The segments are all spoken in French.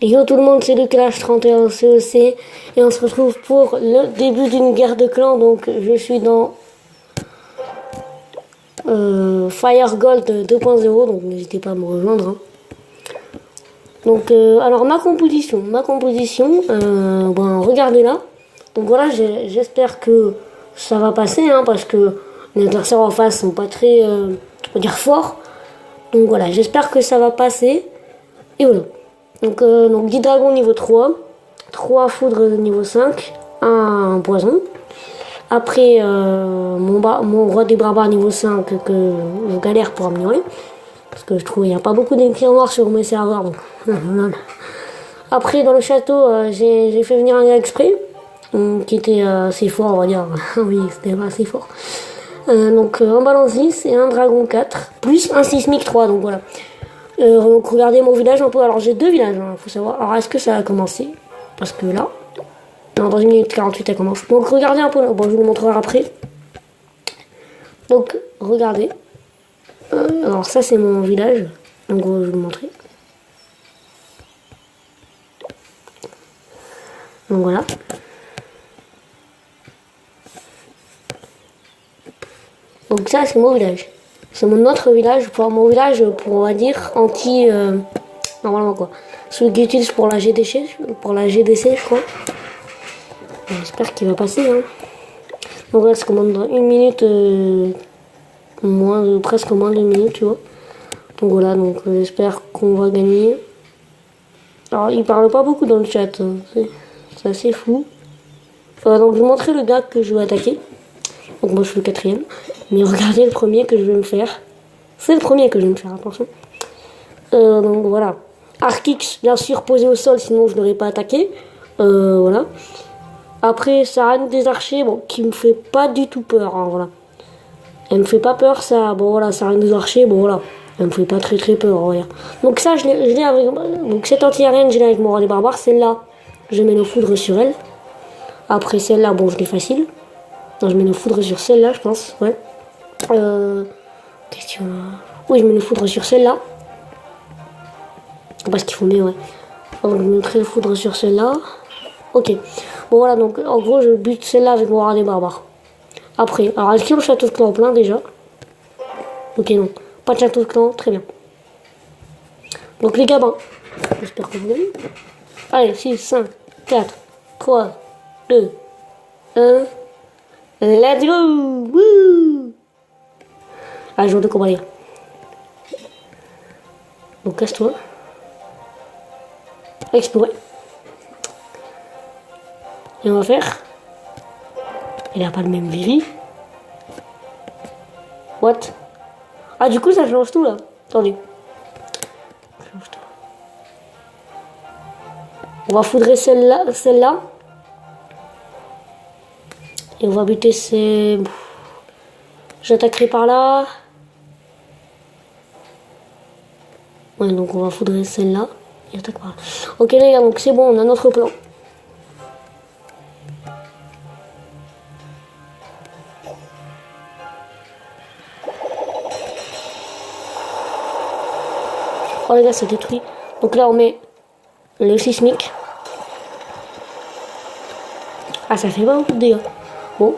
Yo tout le monde, c'est le Clash 31 CEC et on se retrouve pour le début d'une guerre de clans. Donc je suis dans Fire Gold 2.0, donc n'hésitez pas à me rejoindre. Hein. Donc alors ma composition, regardez là. Donc voilà, j'espère que ça va passer, hein, parce que les adversaires en face sont pas très, on va dire, forts. Donc voilà, j'espère que ça va passer. Et voilà. Donc 10 dragons niveau 3, 3 foudres niveau 5, un poison. Après, mon roi des barbares niveau 5 que je galère pour améliorer. Parce que je trouve qu'il n'y a pas beaucoup d'écrits noirs sur mes serveurs. Donc. Après, dans le château, j'ai fait venir un gars exprès. Qui était assez fort, on va dire. Oui, c'était assez fort. Un balance 10 et un dragon 4. Plus un sismique 3, donc voilà. Donc regardez mon village un peu. Alors j'ai 2 villages, hein, faut savoir. Alors est-ce que ça a commencé? Parce que là, non, dans 1 minute 48 elle commence. Donc regardez un peu. Bon, je vous le montrerai après. Donc regardez. Alors ça c'est mon village. Donc je vais vous le montrer. Donc voilà. Donc ça c'est mon village. C'est mon autre village, mon village pour, on va dire, anti... normalement quoi. Celui que j'utilise pour la GDC, je crois. J'espère qu'il va passer. Hein. Donc là, ça commande dans 1 minute, presque moins de 1 minute, tu vois. Donc voilà, donc j'espère qu'on va gagner. Alors, il parle pas beaucoup dans le chat, hein. C'est assez fou. Donc je vais montrer le gars que je vais attaquer. Donc moi je suis le 4ème. Mais regardez le premier que je vais me faire. C'est le premier que je vais me faire, attention. Donc voilà. Arkix, bien sûr, posé au sol, sinon je n'aurais pas attaqué. Voilà. Après, Sarane des archers, bon, qui me fait pas du tout peur, hein, voilà. Elle me fait pas peur, ça. Bon voilà, Sarane des archers, bon voilà. Elle me fait pas très très peur, voilà. Donc ça, je l'ai avec... Donc cette anti-aérienne, je l'ai avec mon roi des barbares. Celle-là, je mets nos foudres sur elle. Après celle-là, bon, je l'ai facile. Non, je mets nos foudres sur celle-là, je pense, ouais. Question... Oui, je mets nos foudres sur celle-là. Parce qu'il faut mieux, ouais. Donc je mettrai le foudre sur celle-là. Ok. Bon voilà, donc en gros je bute celle-là avec mon roi des barbares. Après, alors est-ce qu'il y a le château de clan plein déjà? Ok, non. Pas de château de clan, très bien. Donc les gabins. J'espère que vous gagnez. Allez, 6, 5, 4, 3, 2, 1. Let's go! Wouh! Allez, jour de combat, les gars. Donc casse-toi. Explorer. Et on va faire. Il a pas le même vivi. What? Ah, du coup, ça change tout là. Attendez. Ça change tout. On va foudrer celle-là. Et on va buter ces. J'attaquerai par là. Ouais, donc on va foudrer celle-là. Et attaque par là. Ok les gars, donc c'est bon, on a notre plan. Oh les gars, c'est détruit. Donc là on met le sismique. Ah, ça fait pas beaucoup de dégâts. Bon.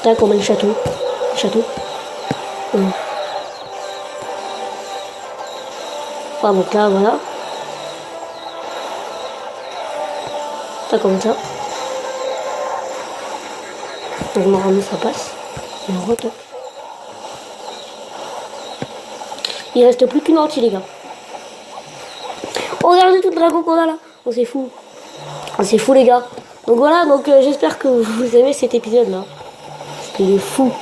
Tac, on met le château. Ah, donc là, voilà. Tac, comme ça. Donc normalement ça passe. Et on retourne. Il reste plus qu'une anti, les gars. Oh, regardez tout le dragon qu'on a là. Oh, c'est fou. Oh, c'est fou, les gars. Donc voilà, donc j'espère que vous aimez cet épisode là. Parce qu'il est fou.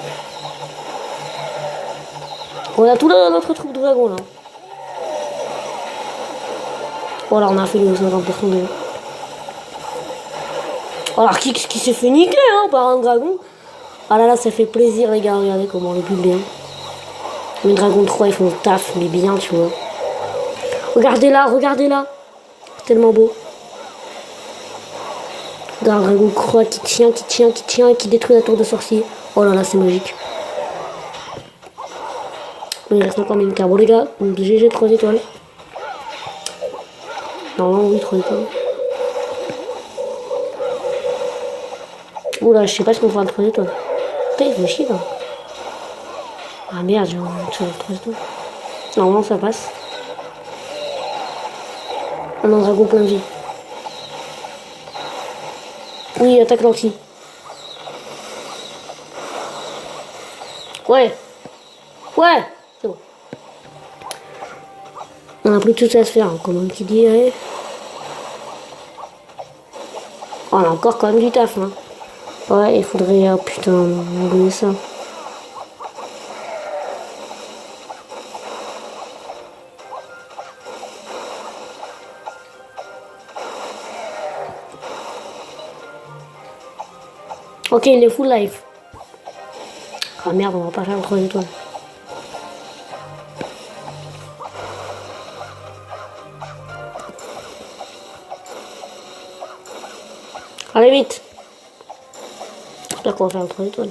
On a tout notre troupe de dragons là. Voilà, on a fait le 50% de... Oh, Arkix qui s'est fait niquer hein, par un dragon. Ah là là, ça fait plaisir, les gars. Regardez comment le build bien. Les dragons 3 ils font le taf, mais bien, tu vois. Regardez là. C'est tellement beau. Regarde, un dragon croix qui tient et qui détruit la tour de sorcier. Oh là là, c'est magique. Mais il reste encore militaire. Bon les gars, GG 3 étoiles. Non, oui, 3 étoiles. Oula, je sais pas ce qu'on fera à 3 étoiles. Putain, il faut chier là. Ah merde, j'ai toujours 3 étoiles. Normalement ça passe. On a un dragon plein de vie. Oui, attaque l'anti. Ouais. Ouais. C'est bon. On a plus tout ça à se faire, hein, comme un petit dirait. Oh, on a encore quand même du taf, hein. Ouais, il faudrait... Oh putain, oublier ça. Ok, il est full life. Ah merde, on va pas faire le 3 étoiles. Allez vite. J'espère qu'on va faire le 3 étoiles.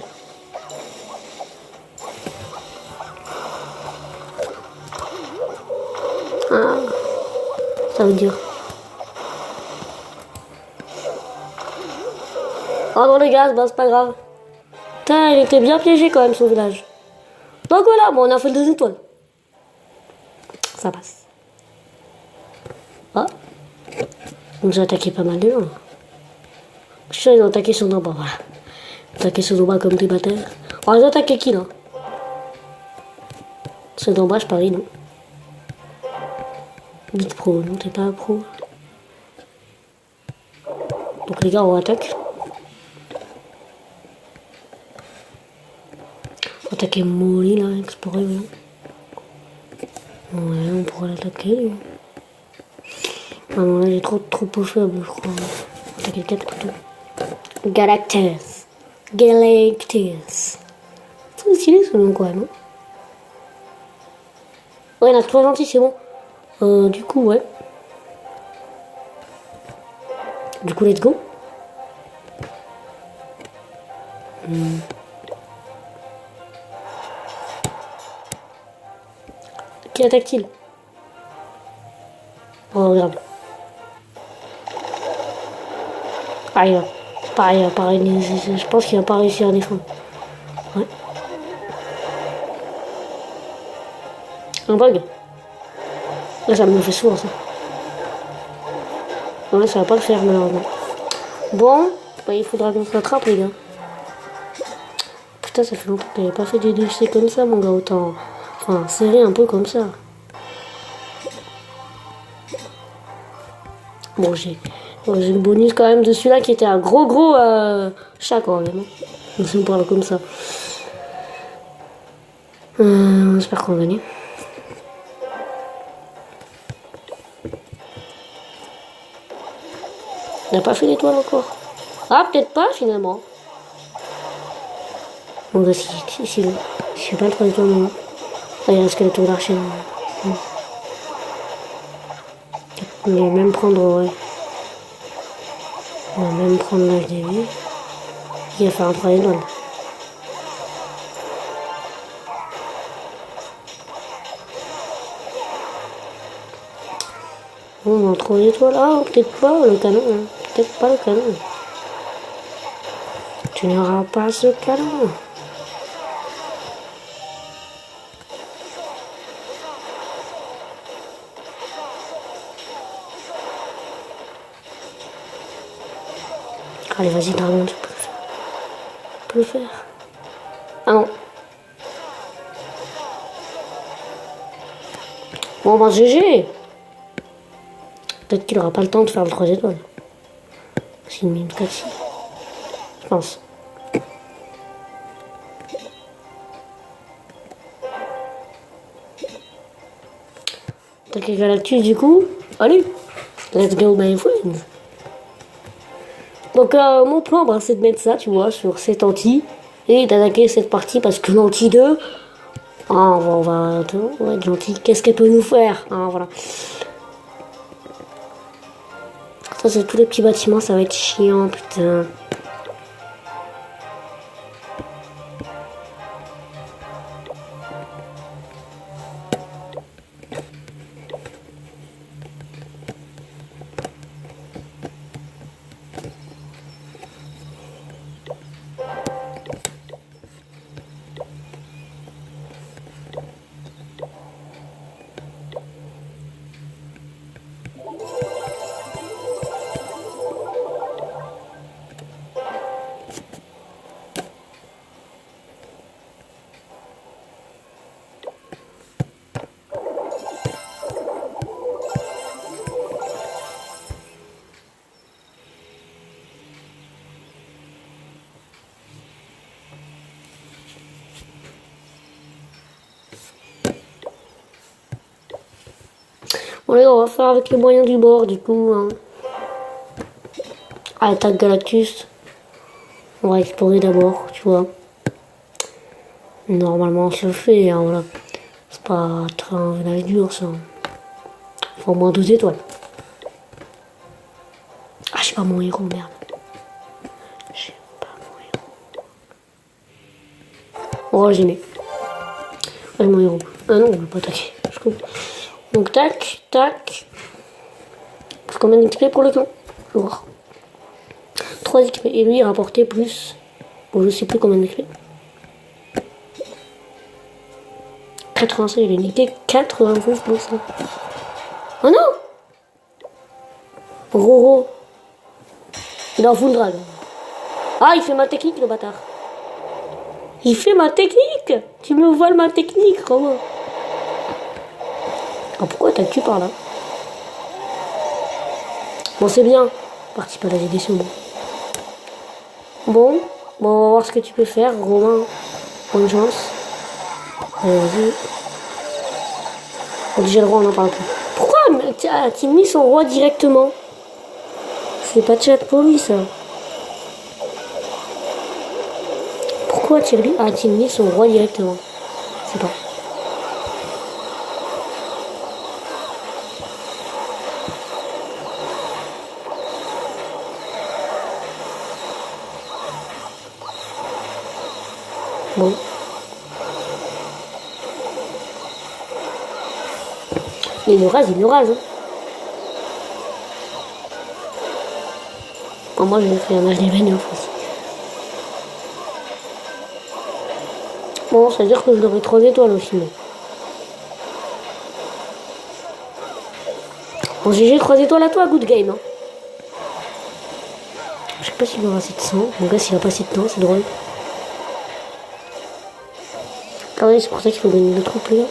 Ah, ça veut dire. Oh non les gars, bah, c'est pas grave. Putain, il était bien piégé quand même son village. Donc voilà, bon, on a fait le 2 étoiles. Ça passe. Ah. On nous a attaqué pas mal de gens. Je suis sûr qu'ils ont attaqué sur nos bas, voilà. Attaqué sur nos bas comme des bâtards. Oh, ils ont attaqué qui là? C'est d'en bas, je parie, non? Vite pro, non, t'es pas pro. Donc les gars, on attaque. Attaquer Molly là, explorer, ouais. Ouais, on pourrait l'attaquer, lui. Ah non, là j'ai trop de troupes faibles, je crois. Attaquer le 4 plutôt. Galactus. Galactus. C'est stylé ce nom, quoi, non? Ouais, il a 3 gentils, c'est bon. Du coup, ouais. Du coup, let's go. Qui attaque-t-il? Oh, regarde. Ah, il va. Pareil, je pense qu'il va pas réussir à défendre. Ouais. Un bug. Là, ça me fait souvent, ça. Ouais, ça va pas le faire, malheureusement. Bon, bah, il faudra qu'on se rattrape, les gars. Putain, ça fait longtemps que j'avais pas fait des dossiers comme ça, mon gars. Autant. Enfin, serré un peu comme ça. Bon, j'ai le bonus quand même de celui-là qui était un gros chat quand même. Si on parle comme ça. J'espère qu'on va gagner. On n'a pas fait l'étoile encore. Ah, peut-être pas finalement. Bon, bah si je fais pas le 3 étoiles, non. Ah, il reste que l'étoile d'archer. On va même prendre, ouais. On va même prendre l'HDV. Il va faire un 3 étoiles. Bon, on a 3 étoiles. Ah, peut-être pas le canon. Hein. Peut-être pas le canon. Tu n'auras pas ce canon. Allez, vas-y, dragon, tu peux le faire. Tu peux le faire. Ah non. Bon, bah, GG. Peut-être qu'il aura pas le temps de faire le 3 étoiles. C'est une mine cassée. Je pense. T'as Galactus du coup. Allez. Let's go, my friends. Donc mon plan, bah, c'est de mettre ça, tu vois, sur cet anti et d'attaquer cette partie parce que l'anti 2, on va être gentil. Qu'est-ce qu'elle peut nous faire, hein, voilà. Ça, c'est tous les petits bâtiments, ça va être chiant, putain. Bon, allez, on va faire avec les moyens du bord, du coup. Hein. Attaque Galactus. On va explorer d'abord, tu vois. Normalement, on se le fait, hein, voilà. C'est pas très un dur, ça. Faut au moins 12 étoiles. Ah, j'ai pas mon héros, merde. J'ai pas mon héros. Oh, j'ai mis. Ah, j'ai mon héros. Ah non, on va pas attaquer. Donc, tac, tac. Combien d'XP pour le temps? Je vais voir. 3 XP. Et lui, il rapportait plus. Bon, je sais plus combien d'XP. 85, il a niqué 96%. Oh non! Roro. Il en fout le dragon. Ah, il fait ma technique, le bâtard. Il fait ma technique! Tu me voles ma technique, Romain. Ah, pourquoi t'as tué par là? Bon, c'est bien. Participe à la édition. Bon, on va voir ce que tu peux faire, Romain. Bonne chance. Allez, vas-y. J'ai le roi, on en parle plus. Pourquoi tu mis son roi directement? C'est pas de chat pour lui, ça. Pourquoi tu mis son roi directement? C'est pas. Bon. Il le rase, hein. Bon, moi, je vais faire un âge d'événement aussi. Bon, ça veut dire que je devrais 3 étoiles aussi, mais. Bon, GG, 3 étoiles à toi, good game, hein. Je sais pas s'il aura assez de sang. Mon gars, s'il a pas assez de temps, c'est drôle. Ah ouais, c'est pour ça qu'il faut gagner le troupes, là.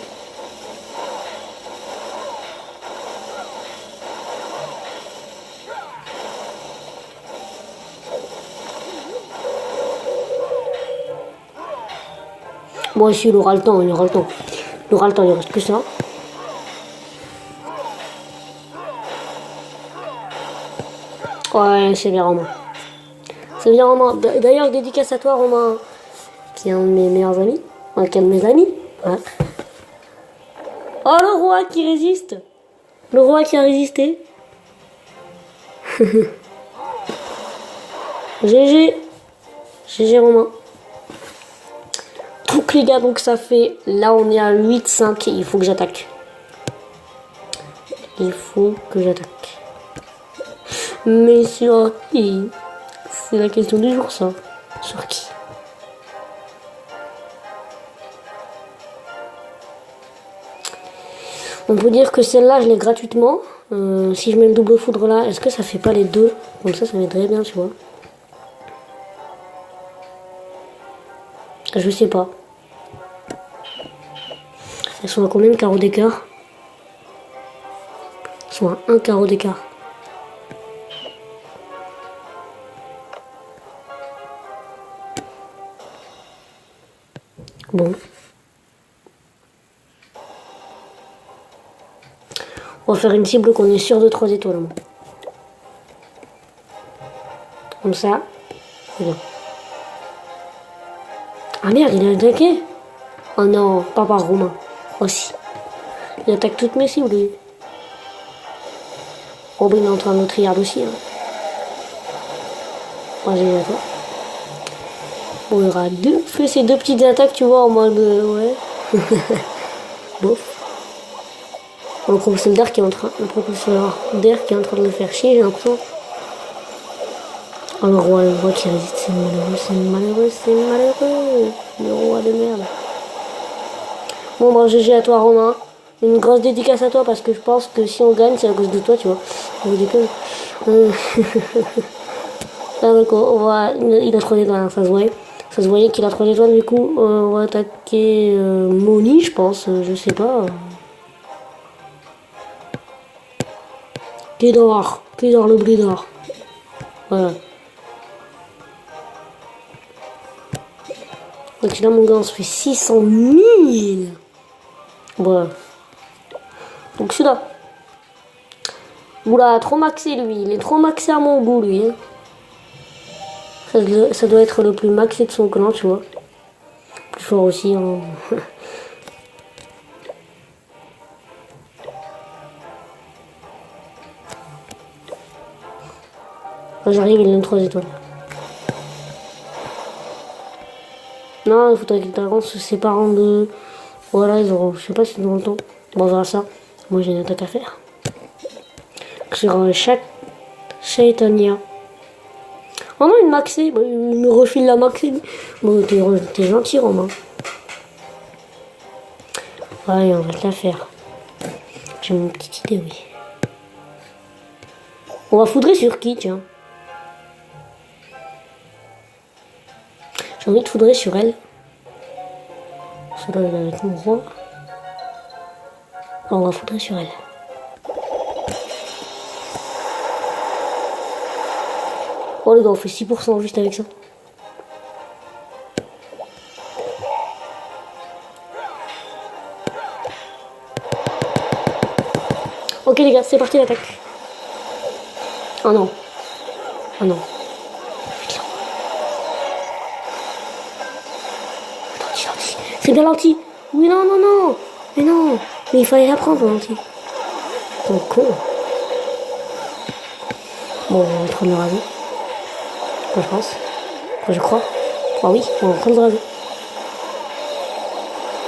Bon, ici, il aura le temps, il aura le temps. Il aura le temps, il reste que ça. Ouais, c'est bien, Romain. C'est bien, Romain. D'ailleurs, dédicace à toi, Romain, qui est un de mes meilleurs amis. Enfin, qui est un de mes amis. Ouais. Oh, le roi qui résiste. Le roi qui a résisté. GG. GG, Romain. Donc les gars, donc ça fait, là on est à 8-5 et il faut que j'attaque. Il faut que j'attaque. Mais sur qui? C'est la question du jour, ça. Sur qui? On peut dire que celle-là, je l'ai gratuitement. Si je mets le double foudre là, est-ce que ça fait pas les deux? Comme ça m'aiderait bien, tu vois. Je sais pas. Elles sont à combien de carreaux d'écart? Elles sont à 1 carreau d'écart. Bon. On va faire une cible qu'on est sûr de 3 étoiles. Comme ça. C'est bien. Ah merde, il a attaqué. Oh non, pas par Romain. Aussi. Il attaque toutes mes cibles, lui. Robin est en train de triarde aussi. Hein. Moi, j'ai toi. Bon, il aura fait ces deux petites attaques, tu vois, en mode. Ouais. Bof. Le professeur d'air qui est en train de le faire chier, j'ai l'impression. Oh, le roi qui résiste, c'est malheureux. Le roi de merde. Bon, bah, GG à toi, Romain. Une grosse dédicace à toi parce que je pense que si on gagne, c'est à cause de toi, tu vois. Je vous déconne. Là, donc, il a 3 étoiles, hein, ça se voyait. Ça se voyait qu'il a 3 étoiles, du coup, on va attaquer Moni, je pense, je sais pas. Blédard le blédard. Voilà. Donc là, mon gars, on se fait 600 000. Voilà. Donc celui-là. Oula, trop maxé lui. Il est trop maxé à mon goût lui. Hein. Ça doit être le plus maxé de son clan, tu vois. Plus fort aussi. Hein. J'arrive, il donne 3 étoiles. Non, il faudrait que les dragons se séparent en deux. Voilà, ils auront. Je sais pas si ils auront le temps. Bon, on verra ça. Moi, j'ai une attaque à faire. Sur chaque Shaitania. Oh non, une maxée. Bah, il me refile la maxée. Bon, t'es gentil, Romain. Ouais, on va te la faire. J'ai une petite idée, oui. On va foudrer sur qui, tiens? J'ai envie de foudrer sur elle. Ça doit être mon roi. Alors, on va foudrer sur elle. Oh les gars, on fait 6% juste avec ça. Ok les gars, c'est parti l'attaque. Oh non. Oh non. C'est bien lenti. Oui, non, non, non. Mais non. Mais il fallait la prendre, lenti. Ton con. Bon, on va en train de le raser. Moi, je pense. Moi, je crois. Ah oui, on va en train de le raser.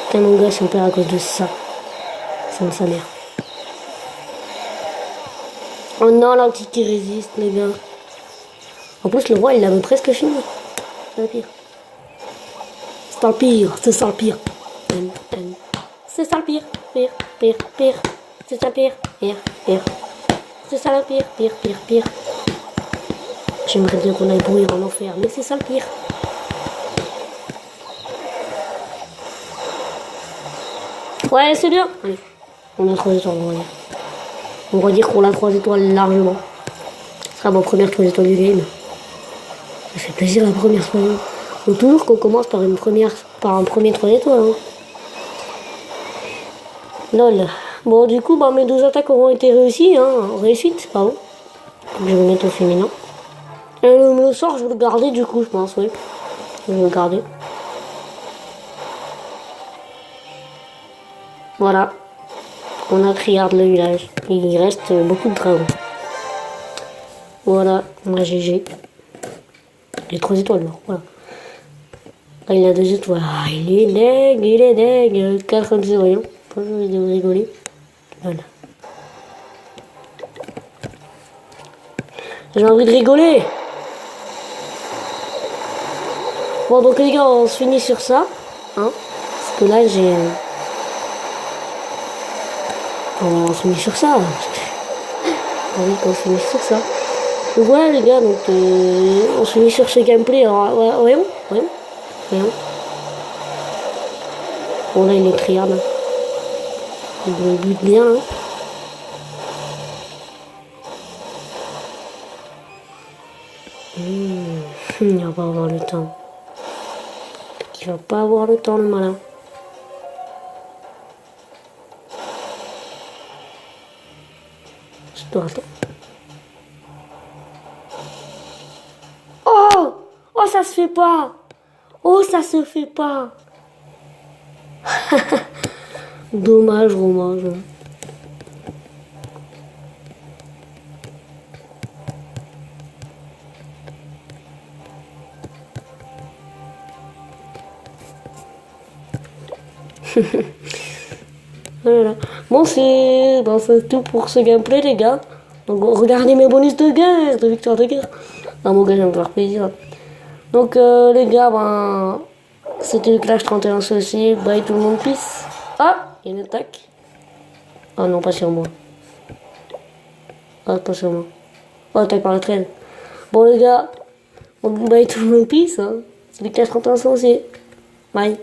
Putain, mon gars, on perd à cause de ça. Ça me sa mère. Oh non, l'anti qui résiste, les gars. En plus, le roi, il l'avait presque fini. C'est le pire. C'est ça le pire, c'est ça le pire. C'est ça le pire, pire, pire, pire. C'est ça le pire, pire, pire. C'est ça le pire, pire, pire, pire. J'aimerais bien qu'on aille brouiller en enfer, mais c'est ça le pire. Ouais, c'est bien. Allez, on a 3 étoiles, on va dire. On va dire qu'on a 3 étoiles largement. Ce sera ma première 3 étoiles du game. Ça fait plaisir la première fois. Faut toujours qu'on commence par un premier 3 étoiles. Hein. Lol. Bon, du coup, bah, mes 2 attaques auront été réussies. Hein. Réussite, pardon. Je vais me mettre au féminin. Et le sort, je vais le garder du coup, je pense, oui. Je vais le garder. Voilà. On a triard le village. Il reste beaucoup de dragons. Voilà, on a GG. Les 3 étoiles, là. Voilà. Là, il a 2 étoiles. Ah, il est deg. 4-0, voyons. J'ai envie de rigoler. Voilà. J'ai envie de rigoler. Bon, donc les gars, on se finit sur ça. Hein, parce que là, j'ai... On se finit sur ça. Ah oui, on se finit sur ça. Donc voilà les gars, donc on se finit sur ce gameplay. Alors, voyons. Bon là, il est triard. Il bute bien. Hein. Il va pas avoir le temps. Il va pas avoir le temps, le malin. Je dois attendre. Oh! Oh, ça se fait pas! Oh, ça se fait pas! Dommage, Romain. Voilà. Bon, c'est tout pour ce gameplay, les gars. Donc, regardez mes bonus de guerre, de victoire de guerre. Ah, mon gars, ça me faire plaisir. Donc, les gars, c'était le Clash 31 aussi. Bye tout le monde, peace. Ah, il y a une attaque. Ah non, pas sur moi. Ah, pas sur moi. Oh, attaque par la traîne. Bon, les gars, bye tout le monde, peace. Hein. C'est le Clash 31 aussi. Bye.